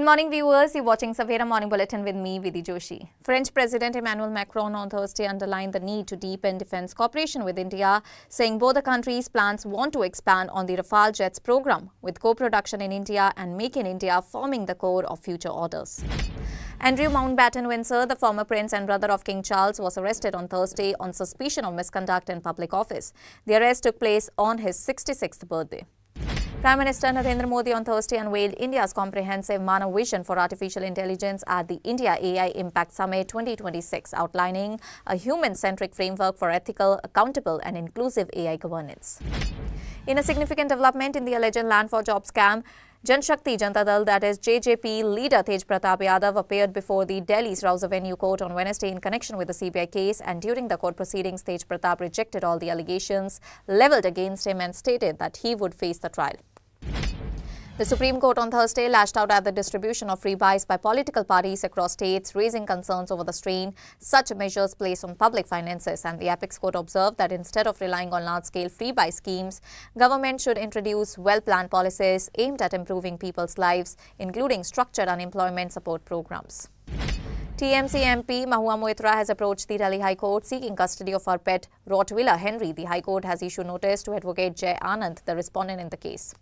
Good morning, viewers. You're watching Savera Morning Bulletin with me, Vidhi Joshi. French President Emmanuel Macron on Thursday underlined the need to deepen defense cooperation with India, saying both the countries' plans want to expand on the Rafale jets program, with co-production in India and Make in India forming the core of future orders. Andrew Mountbatten-Windsor, the former prince and brother of King Charles, was arrested on Thursday on suspicion of misconduct in public office. The arrest took place on his 66th birthday. Prime Minister Narendra Modi on Thursday unveiled India's comprehensive Manav vision for artificial intelligence at the India AI Impact Summit 2026, outlining a human-centric framework for ethical, accountable and inclusive AI governance. In a significant development in the alleged land for job scam, Jan Shakti Janata Dal, that is JJP leader Tej Pratap Yadav, appeared before the Delhi's Rouse Avenue Court on Wednesday in connection with the CBI case, and during the court proceedings, Tej Pratap rejected all the allegations levelled against him and stated that he would face the trial. The Supreme Court on Thursday lashed out at the distribution of free buys by political parties across states, raising concerns over the strain such measures place on public finances, and the Apex Court observed that instead of relying on large-scale free buy schemes, government should introduce well-planned policies aimed at improving people's lives, including structured unemployment support programs. TMC MP Mahua Moitra has approached the Delhi High Court seeking custody of her pet Rottweiler Henry. The High Court has issued notice to Advocate Jay Anand, the respondent in the case.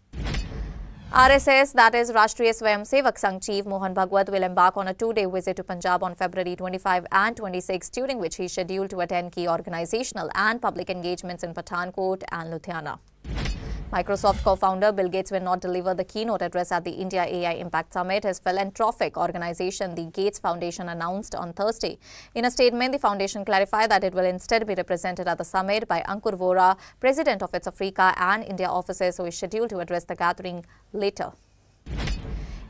RSS, that is Rashtriya Swayamsevak Sangh Chief Mohan Bhagwat, will embark on a two-day visit to Punjab on February 25 and 26, during which he is scheduled to attend key organizational and public engagements in Pathankot and Ludhiana. Microsoft co-founder Bill Gates will not deliver the keynote address at the India AI Impact Summit. His philanthropic organization, the Gates Foundation, announced on Thursday. In a statement, the foundation clarified that it will instead be represented at the summit by Ankur Vora, president of its Africa and India offices, who is scheduled to address the gathering later.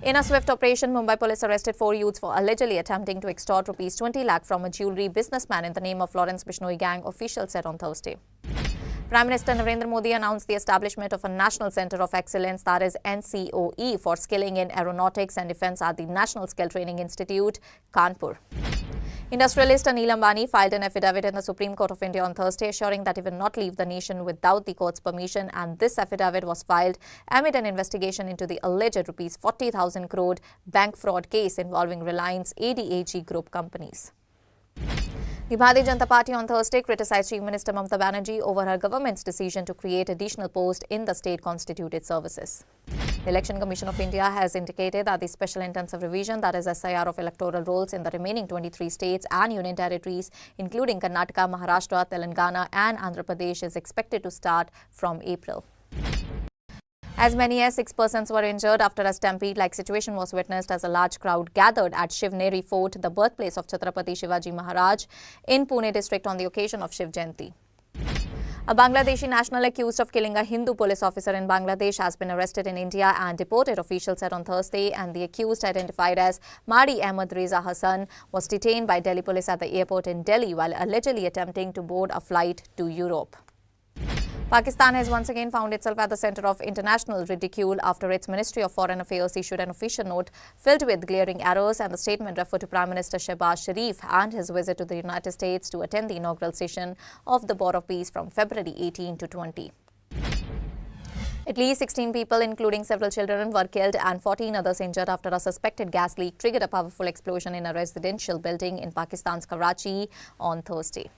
In a swift operation, Mumbai police arrested 4 youths for allegedly attempting to extort Rs 20 lakh from a jewellery businessman in the name of Lawrence Bishnoi gang, officials said on Thursday. Prime Minister Narendra Modi announced the establishment of a National Centre of Excellence, that is NCOE, for skilling in aeronautics and defence at the National Skill Training Institute, Kanpur. Industrialist Anil Ambani filed an affidavit in the Supreme Court of India on Thursday, assuring that he will not leave the nation without the court's permission, and this affidavit was filed amid an investigation into the alleged Rs 40,000 crore bank fraud case involving Reliance ADAG group companies. The Bharatiya Janata Party on Thursday criticized Chief Minister Mamata Banerjee over her government's decision to create additional posts in the state constituted services. The Election Commission of India has indicated that the Special Intensive Revision, that is SIR, of electoral rolls in the remaining 23 states and union territories, including Karnataka, Maharashtra, Telangana and Andhra Pradesh, is expected to start from April. As many as 6 persons were injured after a stampede-like situation was witnessed as a large crowd gathered at Shivneri Fort, the birthplace of Chhatrapati Shivaji Maharaj, in Pune district on the occasion of Shiv Jayanti. A Bangladeshi national accused of killing a Hindu police officer in Bangladesh has been arrested in India and deported, officials said on Thursday, and the accused, identified as Madi Ahmed Reza Hassan, was detained by Delhi police at the airport in Delhi while allegedly attempting to board a flight to Europe. Pakistan has once again found itself at the centre of international ridicule after its Ministry of Foreign Affairs issued an official note filled with glaring errors, and the statement referred to Prime Minister Shehbaz Sharif and his visit to the United States to attend the inaugural session of the Board of Peace from February 18 to 20. At least 16 people, including several children, were killed and 14 others injured after a suspected gas leak triggered a powerful explosion in a residential building in Pakistan's Karachi on Thursday.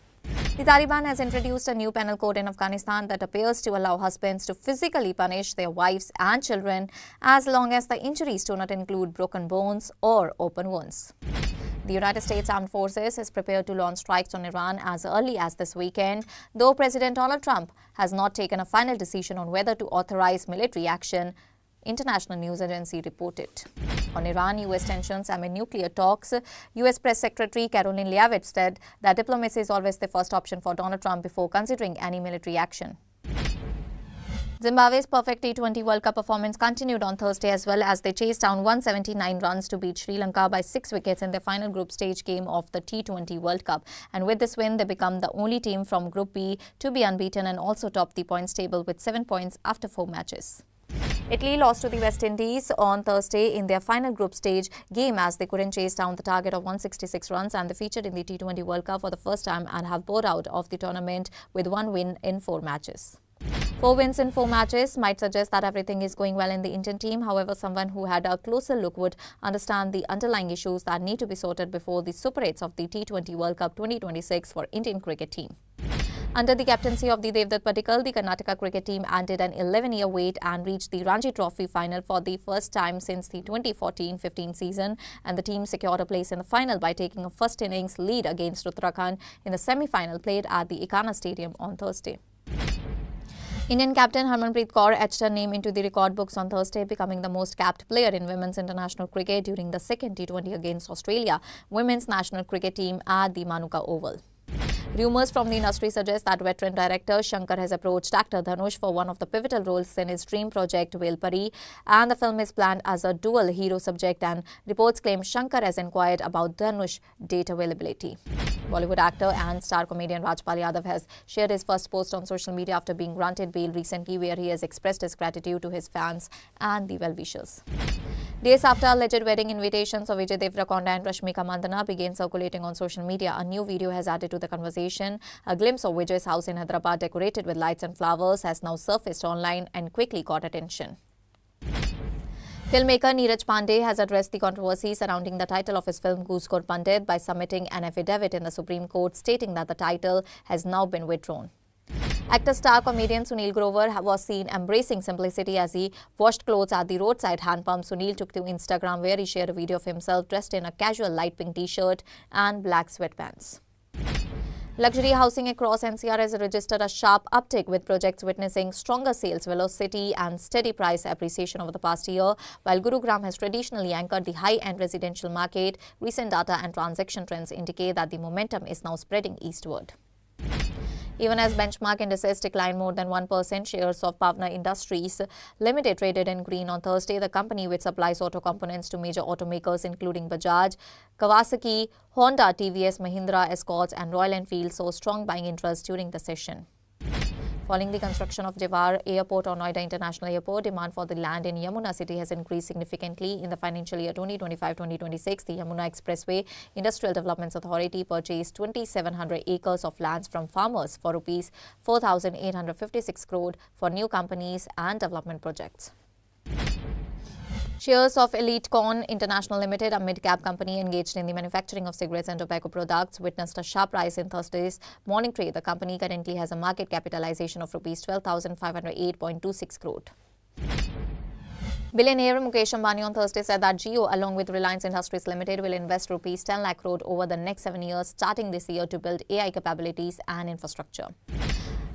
The Taliban has introduced a new penal code in Afghanistan that appears to allow husbands to physically punish their wives and children as long as the injuries do not include broken bones or open wounds. The United States Armed Forces is prepared to launch strikes on Iran as early as this weekend, though President Donald Trump has not taken a final decision on whether to authorize military action, International News Agency reported. On Iran-US tensions amid nuclear talks, US Press Secretary Caroline Leavitt said that diplomacy is always the first option for Donald Trump before considering any military action. Zimbabwe's perfect T20 World Cup performance continued on Thursday as well as they chased down 179 runs to beat Sri Lanka by 6 wickets in their final group stage game of the T20 World Cup. And with this win, they become the only team from Group B to be unbeaten and also top the points table with 7 points after 4 matches. Italy lost to the West Indies on Thursday in their final group stage game as they couldn't chase down the target of 166 runs, and they featured in the T20 World Cup for the first time and have bowed out of the tournament with 1 win in 4 matches. 4 wins in 4 matches might suggest that everything is going well in the Indian team. However, someone who had a closer look would understand the underlying issues that need to be sorted before the Super 8s of the T20 World Cup 2026 for Indian cricket team. Under the captaincy of the Devdutt Padikkal, the Karnataka cricket team ended an 11-year wait and reached the Ranji Trophy final for the first time since the 2014-15 season, and the team secured a place in the final by taking a first innings lead against Uttarakhand in the semi-final played at the Ekana Stadium on Thursday. Indian captain Harmanpreet Kaur etched her name into the record books on Thursday, becoming the most capped player in women's international cricket during the second T20 against Australia women's national cricket team at the Manuka Oval. Rumours from the industry suggest that veteran director Shankar has approached actor Dhanush for one of the pivotal roles in his dream project Velpari, and the film is planned as a dual hero subject, and reports claim Shankar has inquired about Dhanush date availability. Bollywood actor and star comedian Rajpal Yadav has shared his first post on social media after being granted bail recently, where he has expressed his gratitude to his fans and the well-wishers. Days after alleged wedding invitations of Vijay Deverakonda and Rashmika Mandana began circulating on social media, a new video has added to the conversation. A glimpse of Vijay's house in Hyderabad decorated with lights and flowers has now surfaced online and quickly caught attention. Filmmaker Neeraj Pandey has addressed the controversy surrounding the title of his film Goosecore Pandit by submitting an affidavit in the Supreme Court stating that the title has now been withdrawn. Actor star comedian Sunil Grover was seen embracing simplicity as he washed clothes at the roadside hand pump. Sunil took to Instagram, where he shared a video of himself dressed in a casual light pink t-shirt and black sweatpants. Luxury housing across NCR has registered a sharp uptick, with projects witnessing stronger sales velocity and steady price appreciation over the past year. While Gurugram has traditionally anchored the high-end residential market, recent data and transaction trends indicate that the momentum is now spreading eastward. Even as benchmark indices declined more than 1%, shares of Pavna Industries Limited traded in green on Thursday. The company, which supplies auto components to major automakers including Bajaj, Kawasaki, Honda, TVS, Mahindra, Escorts and Royal Enfield, saw strong buying interest during the session. Following the construction of Jewar Airport or Noida International Airport, demand for the land in Yamuna City has increased significantly. In the financial year 2025-2026, the Yamuna Expressway Industrial Development Authority purchased 2,700 acres of lands from farmers for Rs 4,856 crore for new companies and development projects. Shares of Elite Corn International Limited, a mid-cap company engaged in the manufacturing of cigarettes and tobacco products, witnessed a sharp rise in Thursday's morning trade. The company currently has a market capitalization of Rs 12,508.26 crore. Billionaire Mukesh Ambani on Thursday said that Jio, along with Reliance Industries Limited, will invest Rs 10 lakh crore over the next 7 years, starting this year, to build AI capabilities and infrastructure.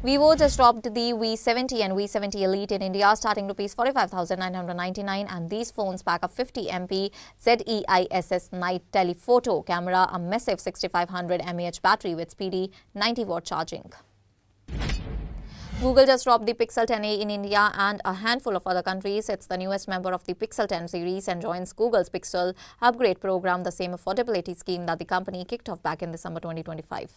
Vivo just dropped the V70 and V70 Elite in India, starting Rs 45,999, and these phones pack a 50 MP ZEISS night telephoto camera, a massive 6500 mAh battery with speedy 90-watt charging. Google just dropped the Pixel 10a in India and a handful of other countries. It's the newest member of the Pixel 10 series and joins Google's Pixel upgrade program, the same affordability scheme that the company kicked off back in December 2025.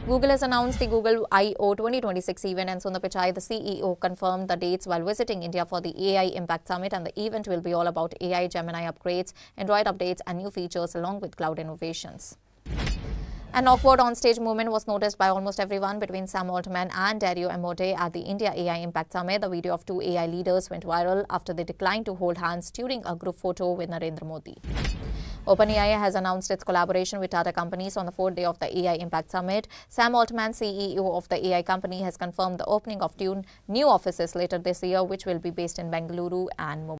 Google has announced the Google I/O 2026 event, and Sundar Pichai, the CEO, confirmed the dates while visiting India for the AI Impact Summit. And the event will be all about AI, Gemini upgrades, Android updates and new features along with cloud innovations. An awkward on-stage moment was noticed by almost everyone between Sam Altman and Dario Amodei at the India AI Impact Summit. The video of two AI leaders went viral after they declined to hold hands during a group photo with Narendra Modi. OpenAI has announced its collaboration with Tata companies on the 4th day of the AI Impact Summit. Sam Altman, CEO of the AI company, has confirmed the opening of two new offices later this year, which will be based in Bengaluru and Mumbai.